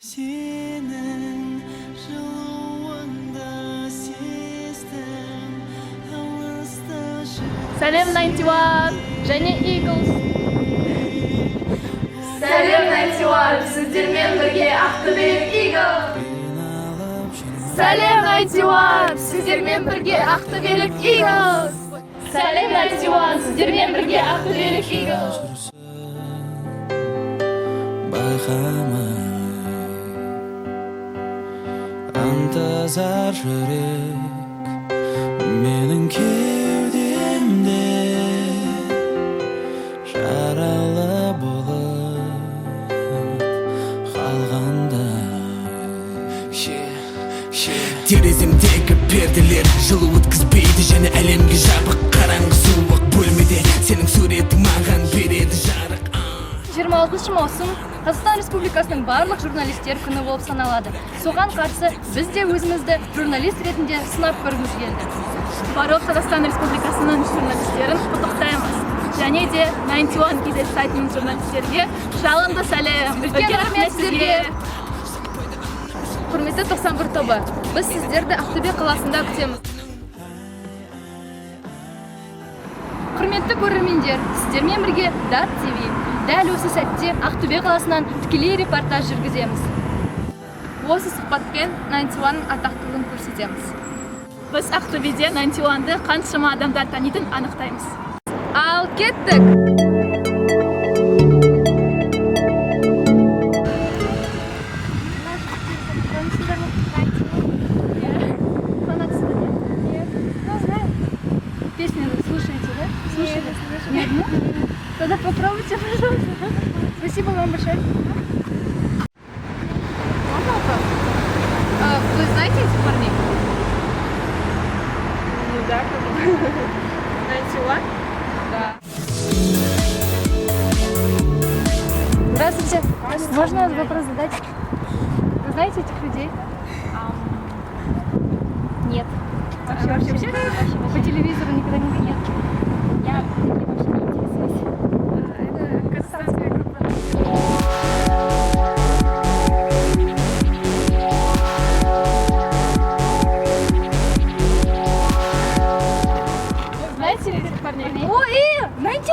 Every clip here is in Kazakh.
Салем 91 және Eagles. Салем 91, сіздермен бірге Ақтөбелік Eagles. Салем 91, сіздермен бірге Ақтөбелік Eagles. Салем 91, сіздермен бірге Ақтөбелік Eagles. Байқамай антазар жүрек менің кеудемде жаралы болып қалғандай. Тереземдегі перделер жылу өткізбейді және әлемге жабық қараңғы суық бөлмеде сенің суретің маған береді жарық. 26 маусым Қазақстан Республикасының барлық журналистер күні болып саналады. Соған қарсы біз де өзімізді журналист ретінде сынап көргіміз келді. Барлық Қазақстан Республикасының журналистерін құттықтаймыз. Және де 91 KZ сайтының журналистерге жалынды сәлем. Үлкен рахмет сіздерге. Құрметті 91 тобы, біз сіздерді Ақтөбе қаласында күтеміз. Құрметті көрермендер, сіздермен бірге Dart TV. Дәл осы сәтте Ақтөбе қаласынан тікелей репортаж жүргіземіз. Осы сұхбатпен 91 атақтылығын көрсетеміз. Біз Ақтөбеде 91-ды қаншама адамдар танитын анықтаймыз. Ал кеттік! Песню слушаете, да? Слушали? Нет, ну? Тогда попробуйте, пожалуйста. Спасибо вам большое. Можно вопрос? Вы знаете этих парней? Ну да, как бы. 91? Да. Здравствуйте. Можно вопрос задать? Вы знаете этих людей? Нет. Вообще? По телевизору никогда не видели? Я вообще не интересуюсь. Это казахстанская группа. Знаете ли этих парней? Ой, 91!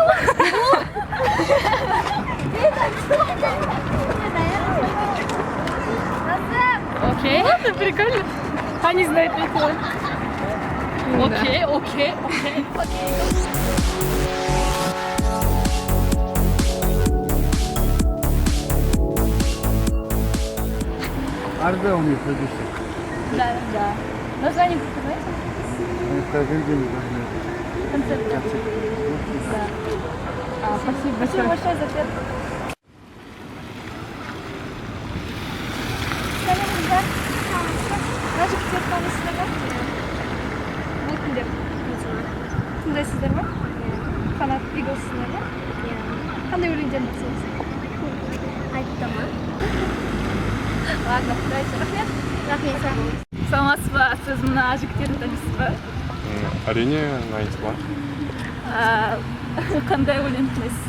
Окей, это прикольно. Они знают прикольно. Окей. Арда у них продюсер. Да. Название вы знаете? Это Вильгельм Вагнер. Концерт. Да. Спасибо большое за ответ. Сәлеметсіздер. Қажы күтер қалысыздар ма? Бұл кімдер? Тыңдайсыздар ма? Фанат Eagles'сыздар ма? Қандай өлеңдерін тыңдайсыз? Айттама. Ладно, дайте. Рахмет. Саламатсыз ба? Сіз мына жігіттерді танисыз ба? Әрине, 91. Қандай өлең тыңдайсыз?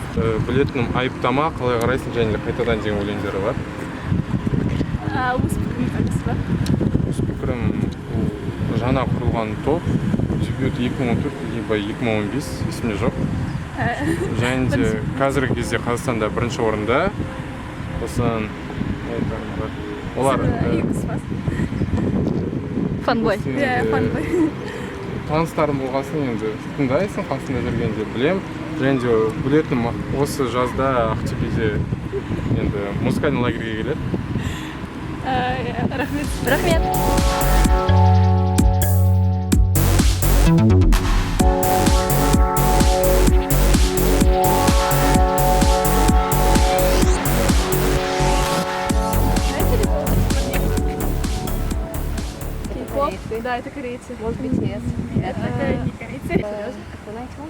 Білетінім айыптама, қалай қарайсың және қайтадан деген өлеңдері бар. Өз пікірін танисыз ба? Өз пікірім жаңа құрылған топ, дебют 2014 либо 2015, есімде жоқ. Және де қазіргі кезде Қазақстанда бірінші орында. Сосын олар Фанбой. Фанбой. Таныстарым болғасын енді тыңдайсың, қасында жүргенде білем. Және де білетінім осы жазда Ақтөбеде енді музыкальный лагерьге келеді. Рахмет. Да, это корейцы. Вот BTS. Это не корейцы. Серьезно? Это 91,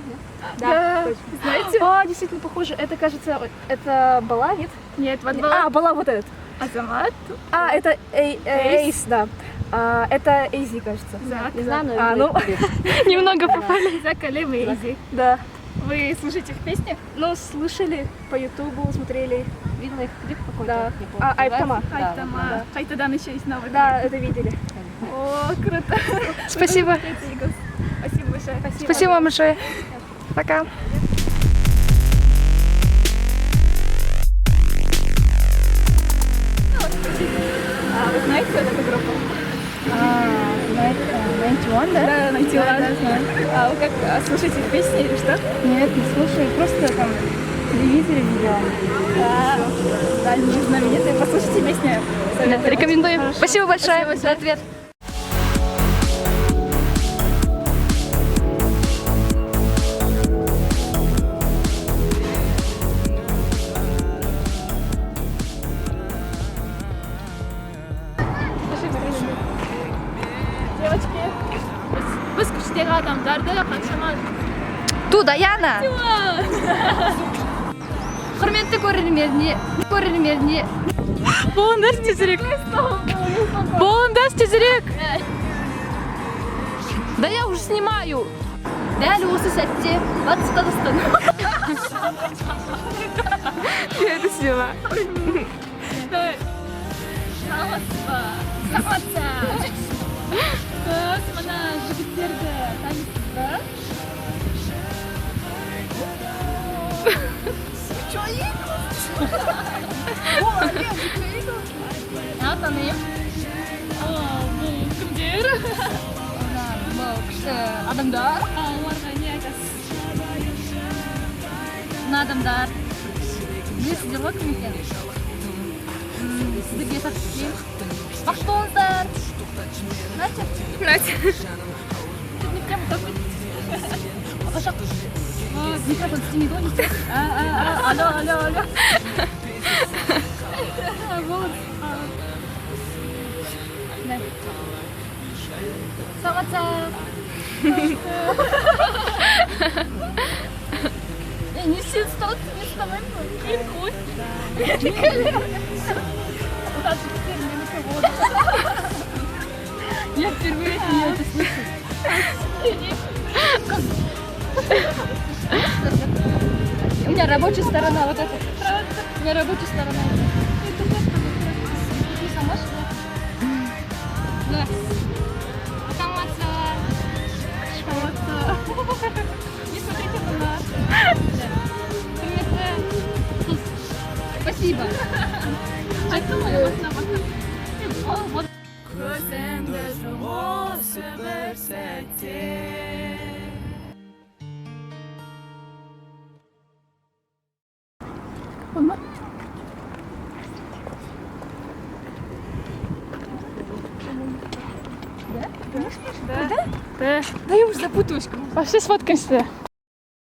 да? Да. Знаете? Действительно похоже. Это, кажется, это Бала, нет? Нет, Бала. Бала вот этот. Азамат. Это Эйс, да. Это Эйзи, кажется. Не знаю, но немного попали. Закалим и Эйзи. Да. Вы слушаете их песни? Ну, слышали по Ютубу, смотрели. Видно, их клип какой-то. Да. не помню, Айптама. да? Айтама. Кайтадан еще есть новый. Да, это видели. О, круто. Спасибо. Спасибо большое. Спасибо вам большое. Пока. А вы знаете вот эту группу? Знаете, 91, да? Да, найти Да, знаю. А вы как слушаете их песни или что? Нет, не слушаю, просто там в телевизоре видела. Да, они знаменитые. Послушайте песню. Советую. Рекомендую. Спасибо большое за ответ. Девочки, біз күштегі адамдарды қаншама Туда, Яна. Құрметті көрермендер, болыңдар тезірек. Болыңдар тезірек. Да я уже снимаю. дәл осы сәтте Батыс Қазақстан. Я это сняла. Саламатсыз. Біз мына жігіттерді танисыз ба? Танимын. Бұл кімдер? Бұл кіші адамдар. Оларға не айтасыз? Мына адамдар. Білесіздер ғой кім екен? Сіздерге тапсырайын. Бақытты болыңыздар. Настя? Настя. Не прям топит. Пошақ. Микрофон істемейді ғой, не істейді? Алло. Вот. Да. Саламатсыз. Не все встал, не вставай. Я впервые от нее это слышу. У меня рабочая сторона вот эта. У меня рабочая сторона. Ты сама что ли? Да. Не смотрите на нас. Спасибо. Вот. Да я уже запутаюсь. Пошли сфоткаемся.